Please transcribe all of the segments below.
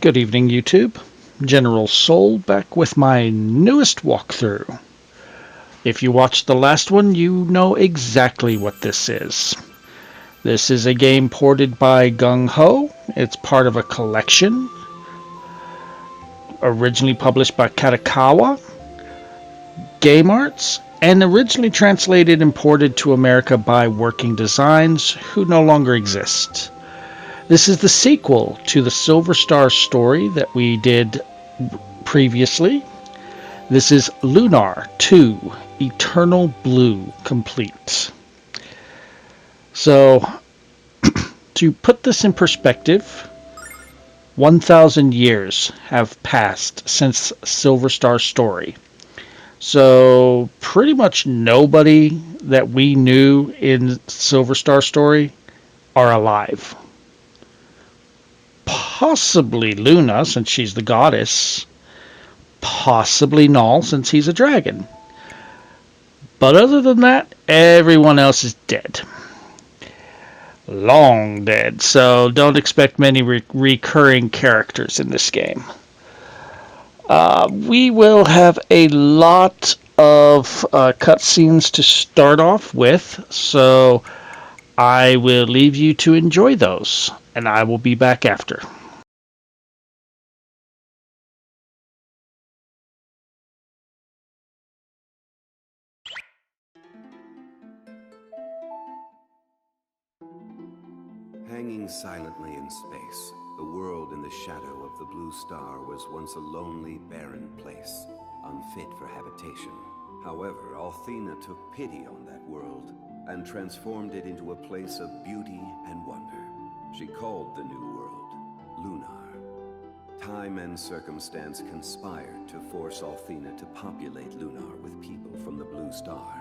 Good evening, YouTube. General Soul back with my newest walkthrough. If you watched the last one, you know exactly what this is. This is a game ported by Gung Ho. It's part of a collection originally published by Katakawa Game Arts and originally translated and ported to America by Working Designs, who no longer exist. This is the sequel to the Silver Star story that we did previously. This is Lunar 2, Eternal Blue Complete. So, to put this in perspective, 1,000 years have passed since Silver Star story. So, pretty much nobody that we knew in Silver Star story are alive. Possibly Luna, since she's the goddess. Possibly Null, since he's a dragon. But other than that, everyone else is dead. Long dead, so don't expect many recurring characters in this game. We will have a lot of cutscenes to start off with, so I will leave you to enjoy those, and I will be back after. Hanging silently in space, the world in the shadow of the blue star was once a lonely, barren place, unfit for habitation. However, Althena took pity on that world and transformed it into a place of beauty and wonder. She called the new world Lunar. Time and circumstance conspired to force Althena to populate Lunar with people from the blue star.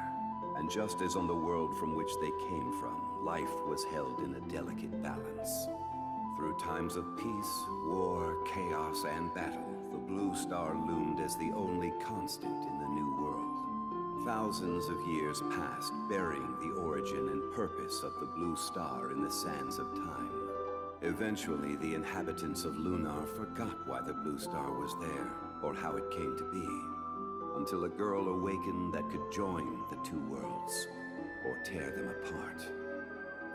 And just as on the world from which they came from, life was held in a delicate balance. Through times of peace, war, chaos, and battle, the blue star loomed as the only constant in the new world. Thousands of years passed, burying the origin and purpose of the blue star in the sands of time. Eventually, the inhabitants of Lunar forgot why the blue star was there, or how it came to be, until a girl awakened that could join the two worlds, or tear them apart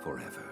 forever.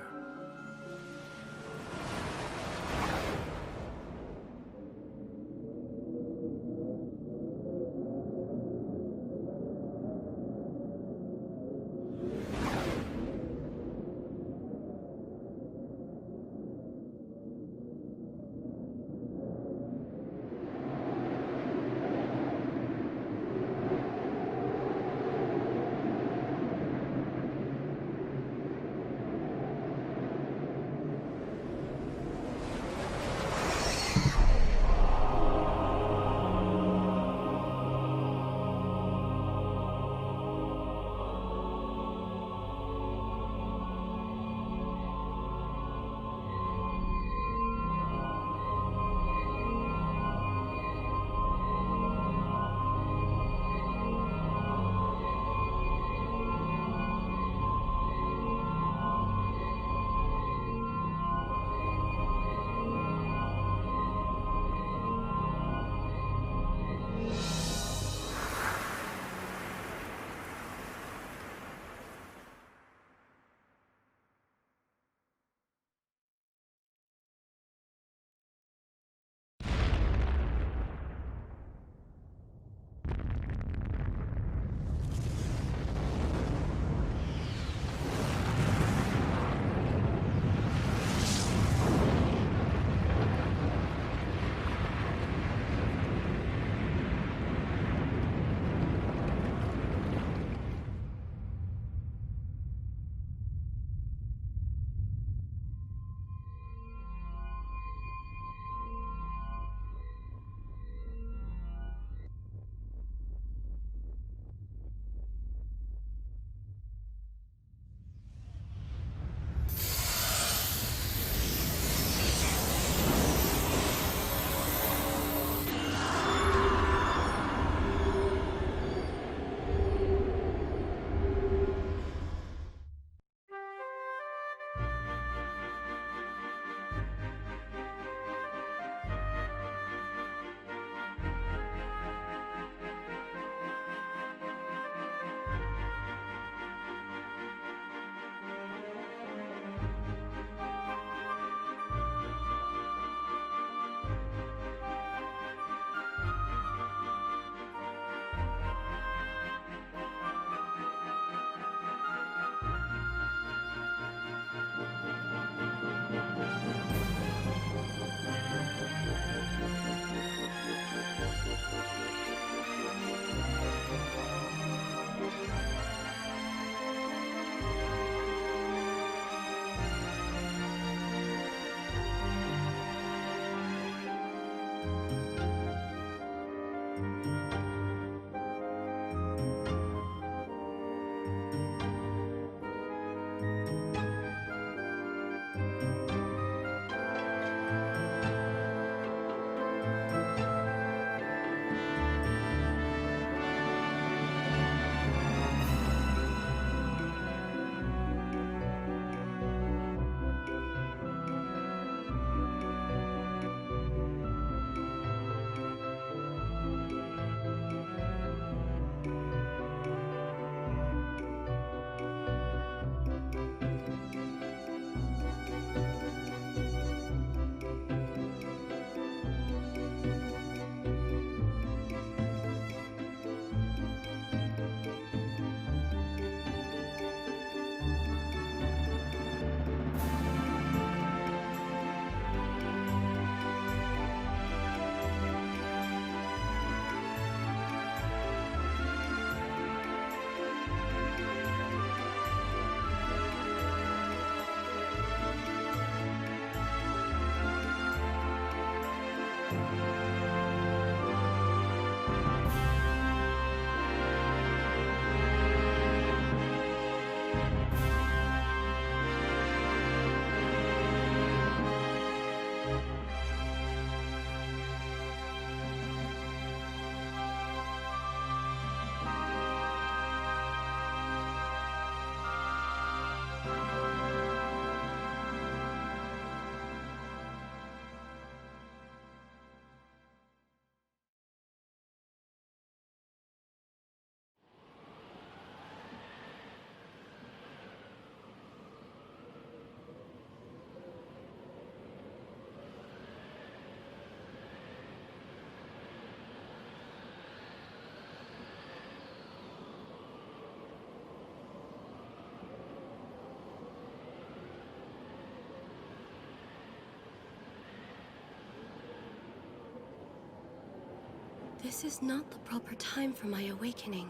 This is not the proper time for my awakening.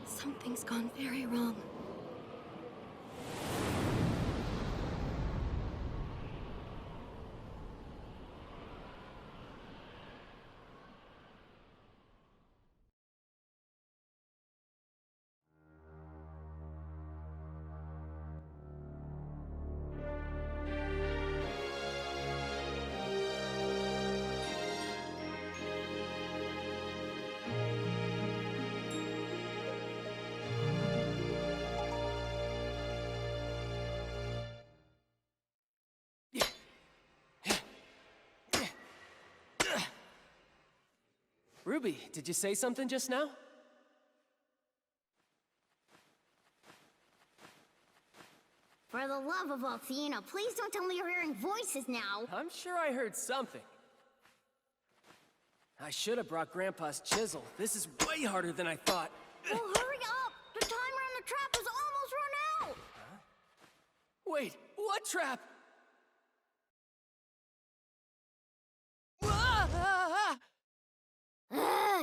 Something's gone very wrong. Ruby, did you say something just now? For the love of Athena, please don't tell me you're hearing voices now. I'm sure I heard something. I should have brought Grandpa's chisel. This is way harder than I thought. Well, hurry up! The timer on the trap is almost run out! Huh? Wait, what trap?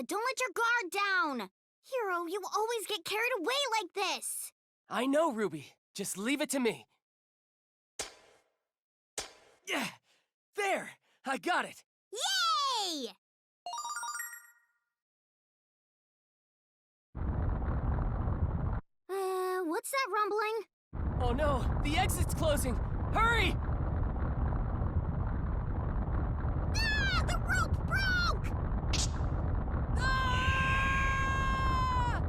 Don't let your guard down! Hero, you always get carried away like this! I know, Ruby. Just leave it to me. Yeah! There! I got it! Yay! What's that rumbling? Oh no! The exit's closing! Hurry! Ah! The rope broke! Ah!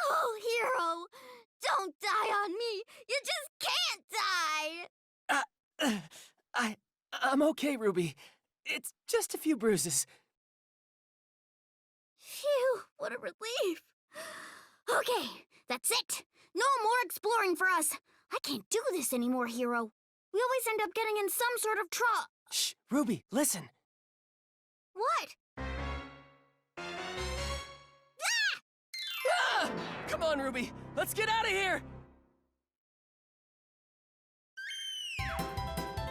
Oh, Hero! Don't die on me! You just can't die! I'm okay, Ruby. It's just a few bruises. Phew, what a relief. Okay, that's it. No more exploring for us. I can't do this anymore, Hero. We always end up getting in some sort of trouble. Shh, Ruby, listen. What? Ah! Come on, Ruby. Let's get out of here.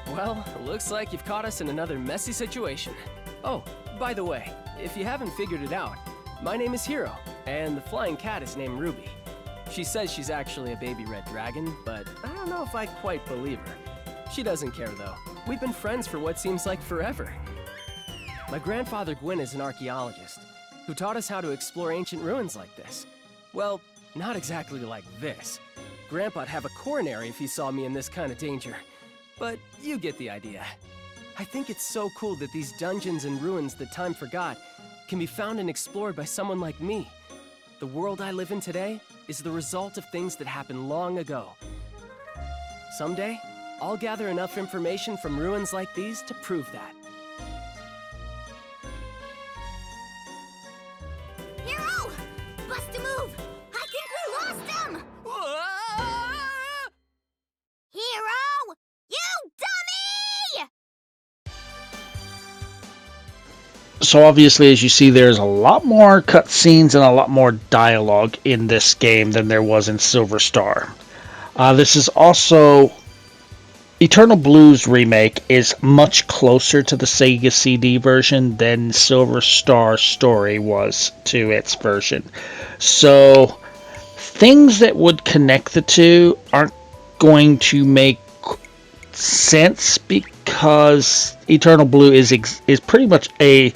Well, looks like you've caught us in another messy situation. Oh, by the way, if you haven't figured it out, my name is Hero, and the flying cat is named Ruby. She says she's actually a baby red dragon, but I don't know if I quite believe her. She doesn't care, though. We've been friends for what seems like forever. My grandfather Gwyn is an archaeologist who taught us how to explore ancient ruins like this. Well, not exactly like this. Grandpa'd have a coronary if he saw me in this kind of danger. But you get the idea. I think it's so cool that these dungeons and ruins that time forgot can be found and explored by someone like me. The world I live in today is the result of things that happened long ago. Someday, I'll gather enough information from ruins like these to prove that. Hero! Bust a move! I think we lost him! Hero! You dummy! So obviously, as you see, there's a lot more cutscenes and a lot more dialogue in this game than there was in Silver Star. This is also Eternal Blue's remake is much closer to the Sega CD version than Silver Star Story was to its version. So things that would connect the two aren't going to make sense because Eternal Blue is pretty much a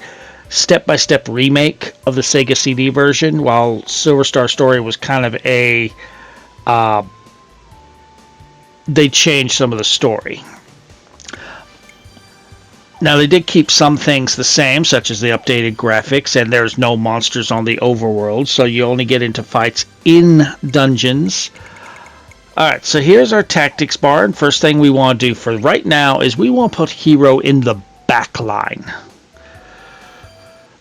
step-by-step remake of the Sega CD version, while Silver Star Story was kind of a they changed some of the story. Now, they did keep some things the same, such as the updated graphics, and there's no monsters on the overworld, so you only get into fights in dungeons. Alright, so here's our tactics bar, and first thing we want to do for right now is we want to put Hero in the back line.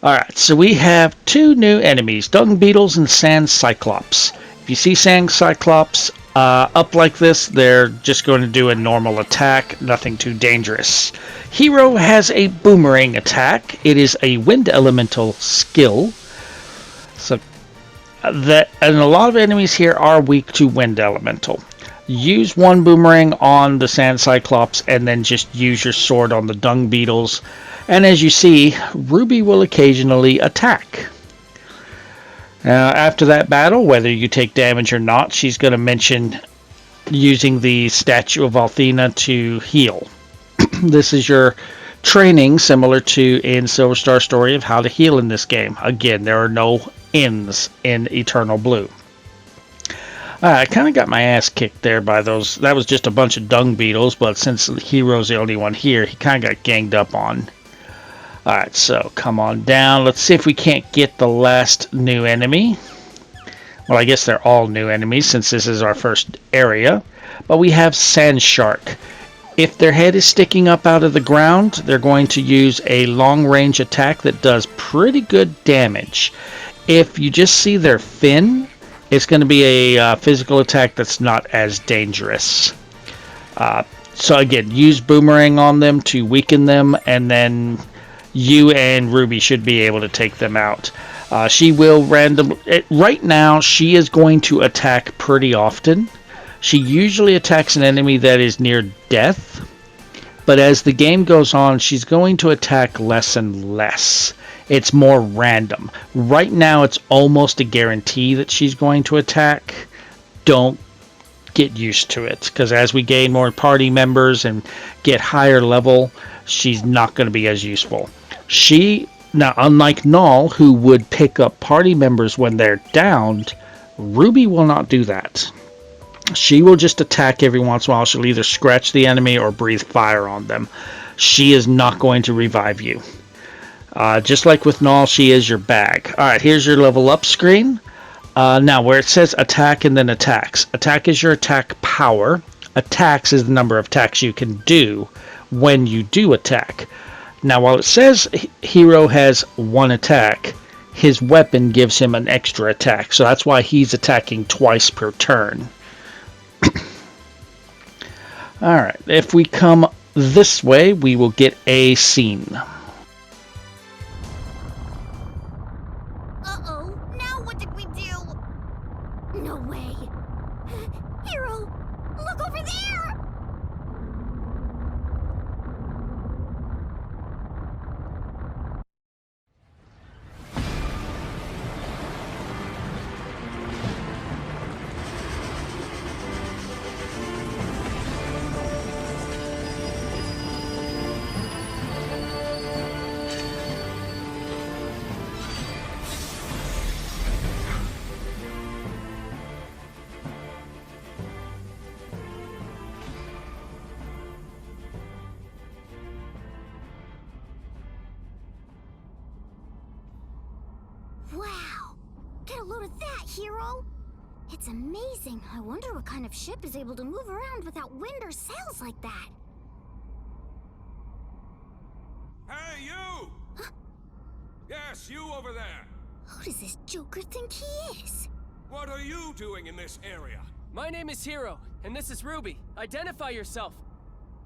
Alright, so we have two new enemies, Dung Beetles and Sand Cyclops. If you see Sand Cyclops up like this, they're just going to do a normal attack, nothing too dangerous. Hero has a boomerang attack. It is a wind elemental skill. So and a lot of enemies here are weak to wind elemental. Use one boomerang on the Sand Cyclops and then just use your sword on the Dung Beetles. And as you see, Ruby will occasionally attack. Now, after that battle, whether you take damage or not, she's going to mention using the Statue of Althena to heal. This is your training, similar to in Silver Star Story, of how to heal in this game. Again, there are no ends in Eternal Blue. I kind of got my ass kicked there by those. That was just a bunch of dung beetles, but since Hero's the only one here, he kind of got ganged up on. Alright, so come on down. Let's see if we can't get the last new enemy. Well, I guess they're all new enemies since this is our first area. But we have Sand Shark. If their head is sticking up out of the ground, they're going to use a long-range attack that does pretty good damage. If you just see their fin, it's going to be a physical attack that's not as dangerous. So again, use Boomerang on them to weaken them, and then you and Ruby should be able to take them out. She will right now, she is going to attack pretty often. She usually attacks an enemy that is near death, but as the game goes on, she's going to attack less and less. It's more random. Right now, it's almost a guarantee that she's going to attack. Don't get used to it, because as we gain more party members and get higher level, she's not going to be as useful. Now, unlike Null, who would pick up party members when they're downed, Ruby will not do that. She will just attack every once in a while. She'll either scratch the enemy or breathe fire on them. She is not going to revive you. Just like with Null, she is your bag. Alright, here's your level up screen. Now, where it says attack and then attacks. Attack is your attack power. Attacks is the number of attacks you can do when you do attack. Now, while it says Hero has one attack, his weapon gives him an extra attack. So that's why he's attacking twice per turn. Alright, if we come this way, we will get a scene. Uh-oh, now what did we do? No way. Hero, look over there! Wow! Get a load of that, Hero! It's amazing. I wonder what kind of ship is able to move around without wind or sails like that. Hey, you! Huh? Yes, you over there! Who does this Joker think he is? What are you doing in this area? My name is Hero, and this is Ruby. Identify yourself.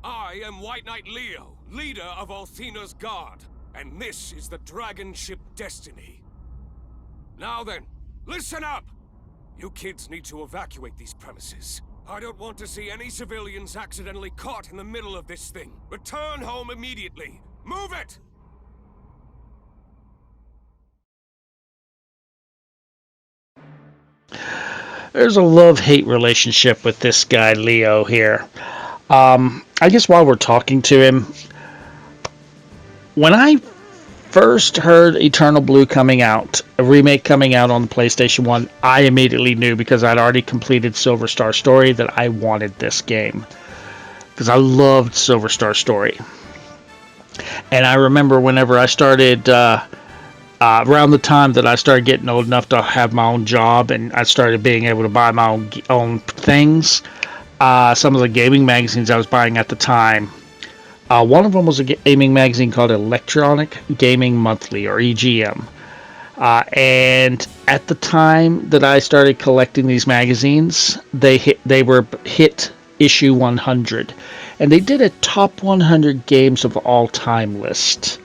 I am White Knight Leo, leader of Althena's Guard. And this is the dragon ship Destiny. Now then, listen up! You kids need to evacuate these premises. I don't want to see any civilians accidentally caught in the middle of this thing. Return home immediately. Move it! There's a love-hate relationship with this guy, Leo, here. I guess while we're talking to him, when I first heard Eternal Blue coming out, a remake coming out on the PlayStation 1, I immediately knew, because I'd already completed Silver Star Story, that I wanted this game. Because I loved Silver Star Story. And I remember whenever I started, around the time that I started getting old enough to have my own job, and I started being able to buy my own things, some of the gaming magazines I was buying at the time, one of them was a gaming magazine called Electronic Gaming Monthly, or EGM. And at the time that I started collecting these magazines, they were hit issue 100. And they did a top 100 games of all time list.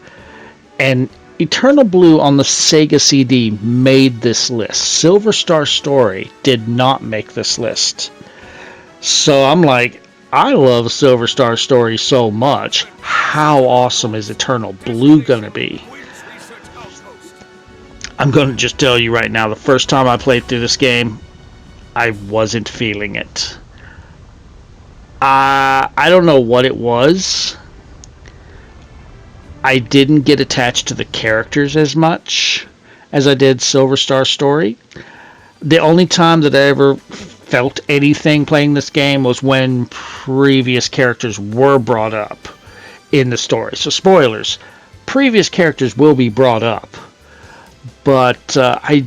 And Eternal Blue on the Sega CD made this list. Silver Star Story did not make this list. So I'm like, I love Silver Star Story so much. How awesome is Eternal Blue going to be? I'm going to just tell you right now, the first time I played through this game, I wasn't feeling it. I don't know what it was. I didn't get attached to the characters as much as I did Silver Star Story. The only time that I ever felt anything playing this game was when previous characters were brought up in the story. So spoilers, previous characters will be brought up, but I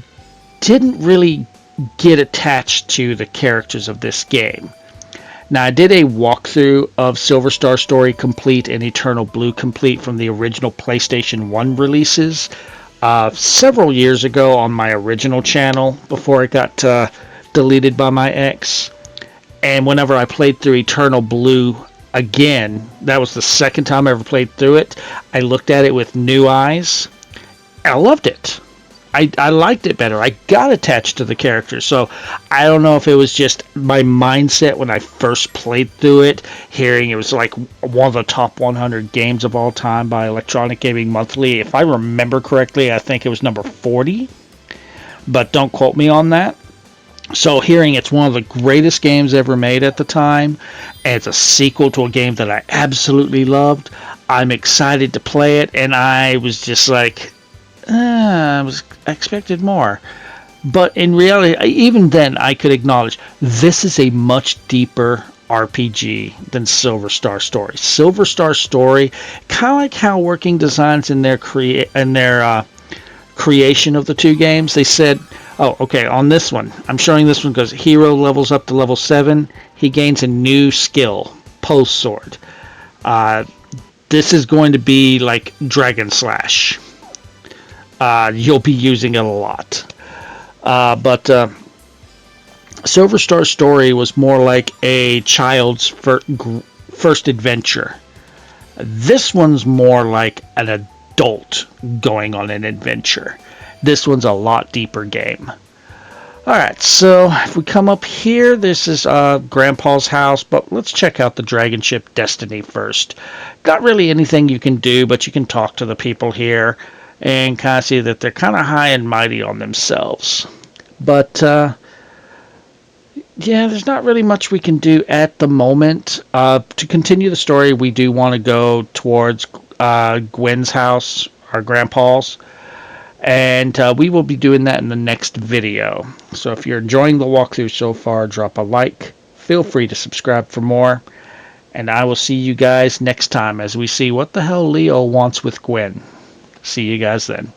didn't really get attached to the characters of this game. Now, I did a walkthrough of Silver Star Story Complete and Eternal Blue Complete from the original PlayStation 1 releases several years ago on my original channel before it got deleted by my ex. And whenever I played through Eternal Blue again, that was the second time I ever played through it, I looked at it with new eyes. I loved it. I liked it better. I got attached to the character. So I don't know if it was just my mindset when I first played through it, hearing it was like one of the top 100 games of all time by Electronic Gaming Monthly. If I remember correctly, I think it was number 40, but don't quote me on that. So hearing it's one of the greatest games ever made at the time, and it's a sequel to a game that I absolutely loved, I'm excited to play it, and I was just like, I expected more. But in reality, even then, I could acknowledge this is a much deeper RPG than Silver Star Story. Silver Star Story, kind of like how Working Designs in their creation of the two games, they said, oh, okay, on this one, I'm showing this one because Hero levels up to level 7. He gains a new skill, Pose Sword. This is going to be like Dragon Slash. You'll be using it a lot. But Silver Star Story was more like a child's first adventure. This one's more like an adult going on an adventure. This one's a lot deeper game. Alright, so if we come up here, this is Grandpa's house, but let's check out the dragon ship Destiny first. Not really anything you can do, but you can talk to the people here and kind of see that they're kind of high and mighty on themselves. But, yeah, there's not really much we can do at the moment. To continue the story, we do want to go towards Gwen's house, our grandpa's, and we will be doing that in the next video. So if you're enjoying the walkthrough so far, drop a like. Feel free to subscribe for more. And I will see you guys next time as we see what the hell Leo wants with Gwen. See you guys then.